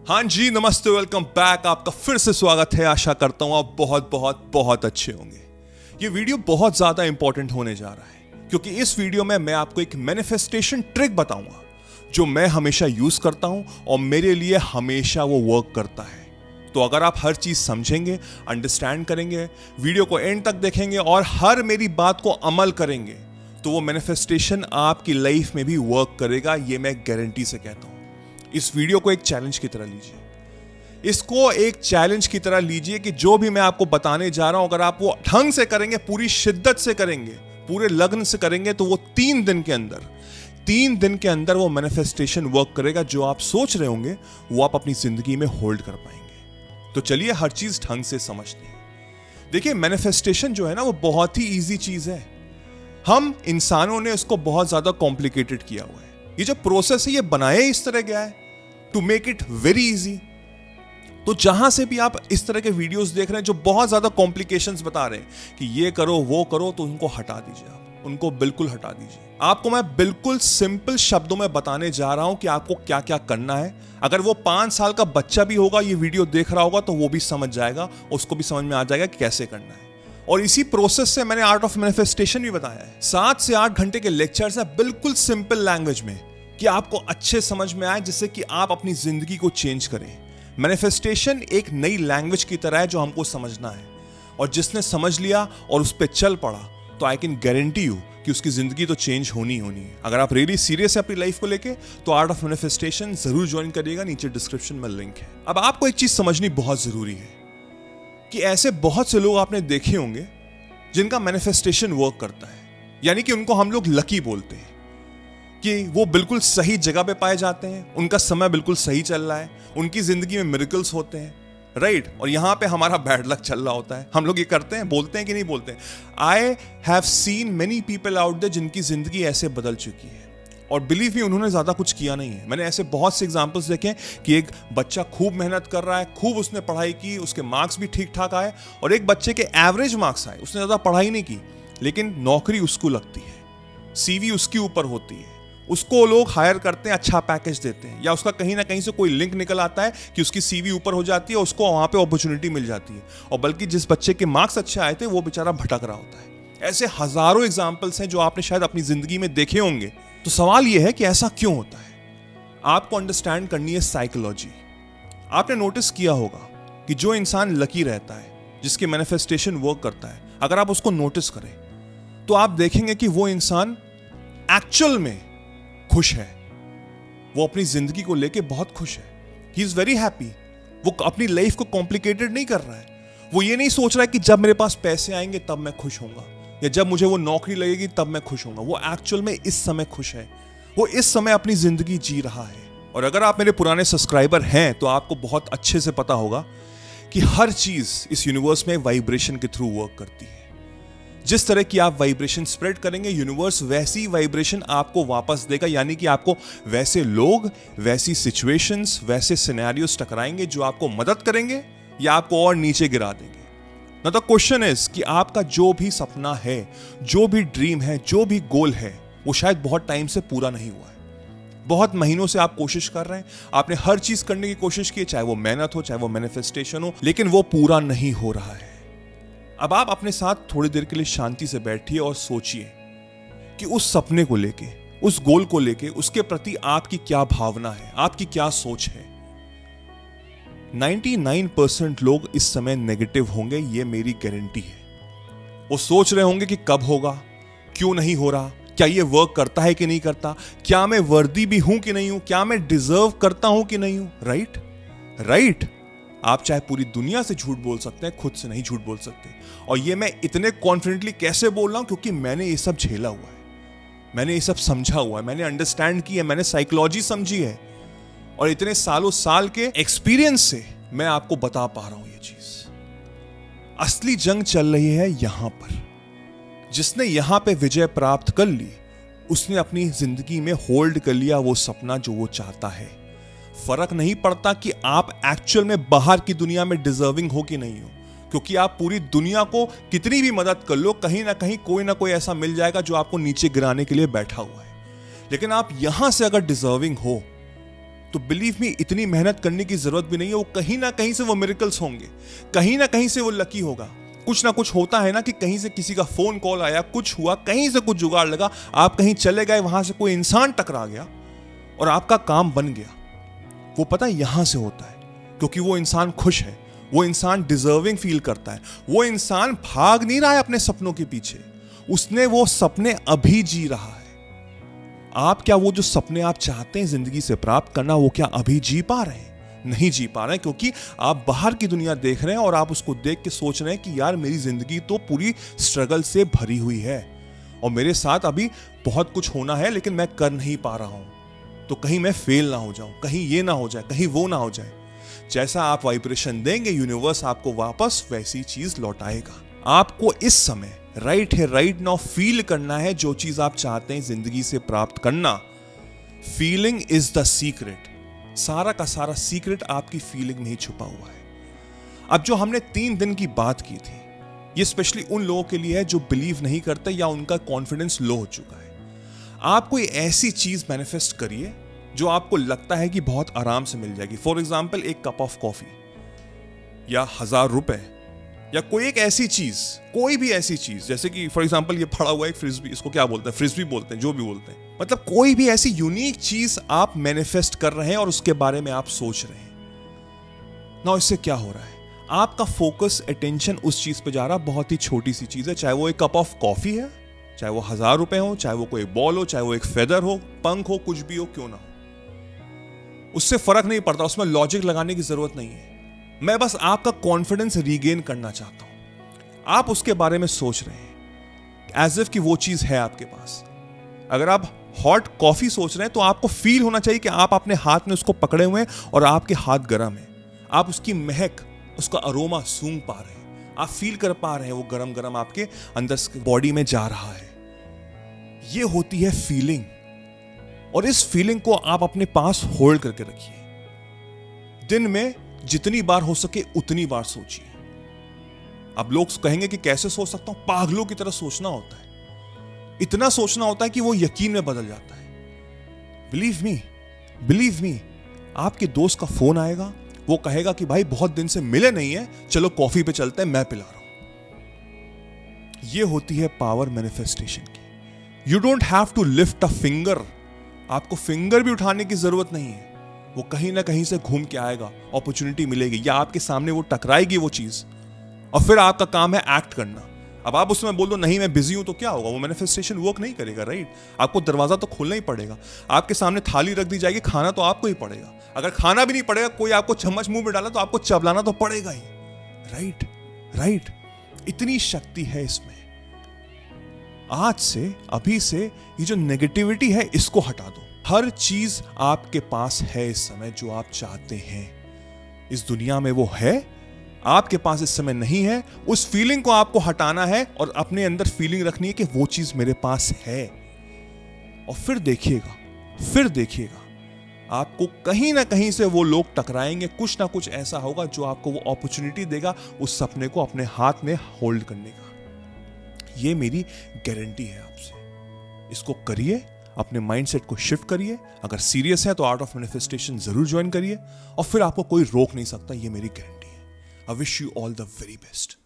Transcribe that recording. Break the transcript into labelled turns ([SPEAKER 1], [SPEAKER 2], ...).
[SPEAKER 1] हाँ जी, नमस्ते, welcome back. आपका फिर से स्वागत है। आशा करता हूँ आप बहुत बहुत बहुत अच्छे होंगे। ये वीडियो बहुत ज़्यादा इंपॉर्टेंट होने जा रहा है क्योंकि इस वीडियो में मैं आपको एक मैनिफेस्टेशन ट्रिक बताऊंगा जो मैं हमेशा यूज़ करता हूँ और मेरे लिए हमेशा वो वर्क करता है। तो अगर आप हर चीज़ समझेंगे, अंडरस्टैंड करेंगे, वीडियो को एंड तक देखेंगे और हर मेरी बात को अमल करेंगे तो वो मैनिफेस्टेशन आपकी लाइफ में भी वर्क करेगा। ये मैं गारंटी से कहता हूँ। इस वीडियो को एक चैलेंज की तरह लीजिए। इसको एक चैलेंज की तरह लीजिए कि जो भी मैं आपको बताने जा रहा हूं, अगर आप वो ढंग से करेंगे, पूरी शिद्दत से करेंगे, पूरे लगन से करेंगे तो वो 3 दिन के अंदर वो मैनिफेस्टेशन वर्क करेगा। जो आप सोच रहे होंगे वो आप अपनी जिंदगी में होल्ड कर पाएंगे। तो चलिए हर चीज ढंग से समझते हैं। देखिए, मैनिफेस्टेशन जो है ना वो बहुत ही ईजी चीज है। हम इंसानों ने उसको बहुत ज्यादा कॉम्प्लिकेटेड किया हुआ है। ये जो प्रोसेस है ये बनाया इस तरह गया है to make it very easy. तो जहां से भी आप इस तरह के वीडियोस देख रहे हैं जो बहुत ज्यादा कॉम्प्लिकेशंस बता रहे हैं कि ये करो वो करो, तो उनको हटा दीजिए। आप उनको बिल्कुल हटा दीजिए। आपको मैं बिल्कुल सिंपल शब्दों में बताने जा रहा हूं कि आपको क्या क्या करना है। अगर वो 5 साल का बच्चा भी होगा, ये वीडियो देख रहा होगा, तो वो भी समझ जाएगा, उसको भी समझ में आ जाएगा कि कैसे करना है। और इसी प्रोसेस से मैंने आर्ट ऑफ मैनिफेस्टेशन भी बताया है। 7 से 8 घंटे के लेक्चर्स है बिल्कुल सिंपल लैंग्वेज में कि आपको अच्छे समझ में आए, जिससे कि आप अपनी जिंदगी को चेंज करें। मैनिफेस्टेशन एक नई लैंग्वेज की तरह है जो हमको समझना है, और जिसने समझ लिया और उस पर चल पड़ा तो आई कैन गारंटी यू कि उसकी जिंदगी तो चेंज होनी है। अगर आप रियली सीरियस है अपनी लाइफ को लेके तो आर्ट ऑफ मैनिफेस्टेशन जरूर ज्वाइन करिएगा। नीचे डिस्क्रिप्शन में लिंक है। अब आपको एक चीज समझनी बहुत जरूरी है कि ऐसे बहुत से लोग आपने देखे होंगे जिनका मैनिफेस्टेशन वर्क करता है, यानी कि उनको हम लोग लकी बोलते हैं कि वो बिल्कुल सही जगह पे पाए जाते हैं, उनका समय बिल्कुल सही चल रहा है, उनकी जिंदगी में मिरेकल्स होते हैं, राइट। और यहां पे हमारा बैड लक चल रहा होता है। हम लोग ये करते हैं, बोलते हैं कि नहीं बोलते हैं। I have seen many people out there जिनकी जिंदगी ऐसे बदल चुकी है, और बिलीव मी, उन्होंने ज्यादा कुछ किया नहीं है। मैंने ऐसे बहुत से एग्जांपल्स देखे हैं कि एक बच्चा खूब मेहनत कर रहा है, खूब उसने पढ़ाई की, उसके मार्क्स भी ठीक ठाक आए, और एक बच्चे के एवरेज मार्क्स आए, उसने ज्यादा पढ़ाई नहीं की, लेकिन नौकरी उसको लगती है, सीवी उसके ऊपर होती है, उसको लोग हायर करते हैं, अच्छा पैकेज देते हैं, या उसका कहीं ना कहीं से कोई लिंक निकल आता है कि उसकी सीवी ऊपर हो जाती है, उसको वहां पे अपॉर्चुनिटी मिल जाती है। और बल्कि जिस बच्चे के मार्क्स अच्छे आए थे वो बेचारा भटक रहा होता है। ऐसे हजारों एग्जाम्पल्स हैं जो आपने शायद अपनी जिंदगी में देखे होंगे। तो सवाल यह है कि ऐसा क्यों होता है। आपको अंडरस्टैंड करनी है साइकोलॉजी। आपने नोटिस किया होगा कि जो इंसान लकी रहता है, जिसके मैनिफेस्टेशन वर्क करता है, अगर आप उसको नोटिस करें तो आप देखेंगे कि वो इंसान एक्चुअल में खुश है। वो अपनी जिंदगी को लेके बहुत खुश है। He is very happy. वो अपनी लाइफ को कॉम्प्लिकेटेड नहीं कर रहा है। वो ये नहीं सोच रहा है कि जब मेरे पास पैसे आएंगे तब मैं खुश होऊंगा, या जब मुझे वो नौकरी लगेगी तब मैं खुश होऊंगा। वो एक्चुअल में इस समय खुश है। वो इस समय अपनी जिंदगी जी रहा है। और अगर आप मेरे पुराने सब्सक्राइबर हैं तो आपको बहुत अच्छे से पता होगा कि हर चीज इस यूनिवर्स में वाइब्रेशन के थ्रू वर्क करती है। जिस तरह की आप वाइब्रेशन स्प्रेड करेंगे, यूनिवर्स वैसी वाइब्रेशन आपको वापस देगा। यानी कि आपको वैसे लोग, वैसी सिचुएशंस, वैसे सिनेरियोस टकराएंगे जो आपको मदद करेंगे या आपको और नीचे गिरा देंगे। ना द क्वेश्चन इज कि आपका जो भी सपना है, जो भी ड्रीम है, जो भी गोल है, वो शायद बहुत टाइम से पूरा नहीं हुआ है। बहुत महीनों से आप कोशिश कर रहे हैं, आपने हर चीज करने की कोशिश की, चाहे वो मेहनत हो, चाहे वो मैनिफेस्टेशन हो, लेकिन वो पूरा नहीं हो रहा है। अब आप अपने साथ थोड़ी देर के लिए शांति से बैठिए और सोचिए कि उस सपने को लेके, उस गोल को लेके, उसके प्रति आपकी क्या भावना है, आपकी क्या सोच है। 99% लोग इस समय नेगेटिव होंगे, ये मेरी गारंटी है। वो सोच रहे होंगे कि कब होगा, क्यों नहीं हो रहा, क्या ये वर्क करता है कि नहीं करता, क्या मैं वर्दी भी हूं कि नहीं हूं, क्या मैं डिजर्व करता हूं कि नहीं हूं। राइट। आप चाहे पूरी दुनिया से झूठ बोल सकते हैं, खुद से नहीं झूठ बोल सकते। और ये मैं इतने कॉन्फिडेंटली कैसे बोल रहा हूं, क्योंकि मैंने ये सब झेला हुआ है, मैंने ये सब समझा हुआ है, मैंने अंडरस्टैंड किया है, मैंने साइकोलॉजी समझी है, और इतने सालों साल के एक्सपीरियंस से मैं आपको बता पा रहा हूं ये चीज। असली जंग चल रही है यहां पर। जिसने यहां पे विजय प्राप्त कर ली, उसने अपनी जिंदगी में होल्ड कर लिया वो सपना जो वो चाहता है। फर्क नहीं पड़ता कि आप एक्चुअल में बाहर की दुनिया में डिजर्विंग हो कि नहीं हो, क्योंकि आप पूरी दुनिया को कितनी भी मदद कर लो, कहीं ना कहीं कोई ना कोई ऐसा मिल जाएगा जो आपको नीचे गिराने के लिए बैठा हुआ है। लेकिन आप यहां से अगर डिजर्विंग हो तो बिलीव मी इतनी मेहनत करने की जरूरत भी नहीं है। वो कहीं ना कहीं से वो मिरेकल्स होंगे, कहीं ना कहीं से वो लकी होगा। कुछ ना कुछ होता है ना कि कहीं से किसी का फोन कॉल आया, कुछ हुआ, कहीं से कुछ जुगाड़ लगा, आप कहीं चले गए, वहां से कोई इंसान टकरा गया और आपका काम बन गया। वो पता है यहां से होता है क्योंकि वो इंसान खुश है, वो इंसान डिजर्विंग फील करता है, वो इंसान भाग नहीं रहा है अपने सपनों के पीछे, उसने वो सपने अभी जी रहा है। आप क्या वो जो सपने आप चाहते हैं जिंदगी से प्राप्त करना, वो क्या अभी जी पा रहे हैं? नहीं जी पा रहे हैं, क्योंकि आप बाहर की दुनिया देख रहे हैं और आप उसको देख के सोच रहे हैं कि यार मेरी जिंदगी तो पूरी स्ट्रगल से भरी हुई है और मेरे साथ अभी बहुत कुछ होना है लेकिन मैं कर नहीं पा रहा हूं, तो कहीं मैं फेल ना हो जाऊं, कहीं ये ना हो जाए, कहीं वो ना हो जाए। जैसा आप वाइब्रेशन देंगे, यूनिवर्स आपको वापस वैसी चीज लौटाएगा। आपको इस समय राइट है, राइट नाउ फील करना है जो चीज आप चाहते हैं जिंदगी से प्राप्त करना। Feeling is the secret. सारा का सारा सीक्रेट आपकी फीलिंग में ही छुपा हुआ है। अब जो हमने 3 दिन की बात की थी, ये स्पेशली उन लोगों के लिए है जो बिलीव नहीं करते या उनका कॉन्फिडेंस लो हो चुका है। आप कोई ऐसी चीज मैनिफेस्ट करिए जो आपको लगता है कि बहुत आराम से मिल जाएगी। फॉर एग्जाम्पल, एक कप ऑफ कॉफी या 1000 रुपए या कोई एक ऐसी चीज, कोई भी ऐसी चीज, जैसे कि फॉर एग्जाम्पल ये पड़ा हुआ एक फ्रिस्बी, इसको क्या बोलते हैं, फ्रिस्बी बोलते हैं, जो भी बोलते हैं, मतलब कोई भी ऐसी यूनिक चीज आप मैनिफेस्ट कर रहे हैं और उसके बारे में आप सोच रहे हैं ना। इससे क्या हो रहा है, आपका फोकस, अटेंशन उस चीज पे जा रहा है। बहुत ही छोटी सी चीज है, चाहे वो एक कप ऑफ कॉफी है, चाहे वो 1000 रुपए हो, चाहे वो कोई बॉल हो, चाहे वो एक फेदर हो, पंख हो, कुछ भी हो, क्यों ना हो, उससे फर्क नहीं पड़ता, उसमें लॉजिक लगाने की जरूरत नहीं है। मैं बस आपका कॉन्फिडेंस रीगेन करना चाहता हूं। आप उसके बारे में सोच रहे हैं एज इफ कि वो चीज है आपके पास। अगर आप हॉट कॉफी सोच रहे हैं तो आपको फील होना चाहिए कि आप अपने हाथ में उसको पकड़े हुए हैं और आपके हाथ गर्म है। आप उसकी महक, उसका अरोमा सूंघ पा रहे हैं, आप फील कर पा रहे हैं, वो गरम गरम आपके अंदर बॉडी में जा रहा है। ये होती है फीलिंग, और इस फीलिंग को आप अपने पास होल्ड करके रखिए। दिन में जितनी बार हो सके उतनी बार सोचिए। अब लोग कहेंगे कि कैसे सोच सकता हूं, पागलों की तरह सोचना होता है, इतना सोचना होता है कि वो यकीन में बदल जाता है। बिलीव मी, आपके दोस्त का फोन आएगा, वो कहेगा कि भाई बहुत दिन से मिले नहीं है, चलो कॉफी पे चलते हैं, मैं पिला रहा हूं। ये होती है पावर मैनिफेस्टेशन की। You don't have to lift a finger, आपको फिंगर भी उठाने की जरूरत नहीं है, वो कहीं ना कहीं से घूम के आएगा, अपॉर्चुनिटी मिलेगी या आपके सामने वो टकराएगी वो चीज, और फिर आपका काम है एक्ट करना। अब आप उसमें बोल दो नहीं मैं बिजी हूं, तो क्या होगा, वो मैनिफेस्टेशन वर्क नहीं करेगा, राइट? आपको दरवाजा तो खोलना ही पड़ेगा। आपके सामने थाली रख दी जाएगी, खाना तो आपको ही पड़ेगा। अगर खाना भी नहीं पड़ेगा, कोई आपको चम्मच मुंह में डाला तो आपको चबलाना तो पड़ेगा ही, राइट? इतनी शक्ति है इसमें। आज से, अभी से, ये जो नेगेटिविटी है इसको हटा दो। हर चीज आपके पास है इस समय जो आप चाहते हैं। इस दुनिया में वो है, आपके पास इस समय नहीं है। उस फीलिंग को आपको हटाना है और अपने अंदर फीलिंग रखनी है कि वो चीज मेरे पास है। और फिर देखिएगा आपको कहीं ना कहीं से वो लोग टकराएंगे, कुछ ना कुछ ऐसा होगा जो आपको वो अपॉर्चुनिटी देगा उस सपने को अपने हाथ में होल्ड करने का। ये मेरी गारंटी है आपसे। इसको करिए, अपने माइंडसेट को शिफ्ट करिए। अगर सीरियस है तो आर्ट ऑफ मैनिफेस्टेशन जरूर ज्वाइन करिए और फिर आपको कोई रोक नहीं सकता, ये मेरी गारंटी है। I wish you all the very best.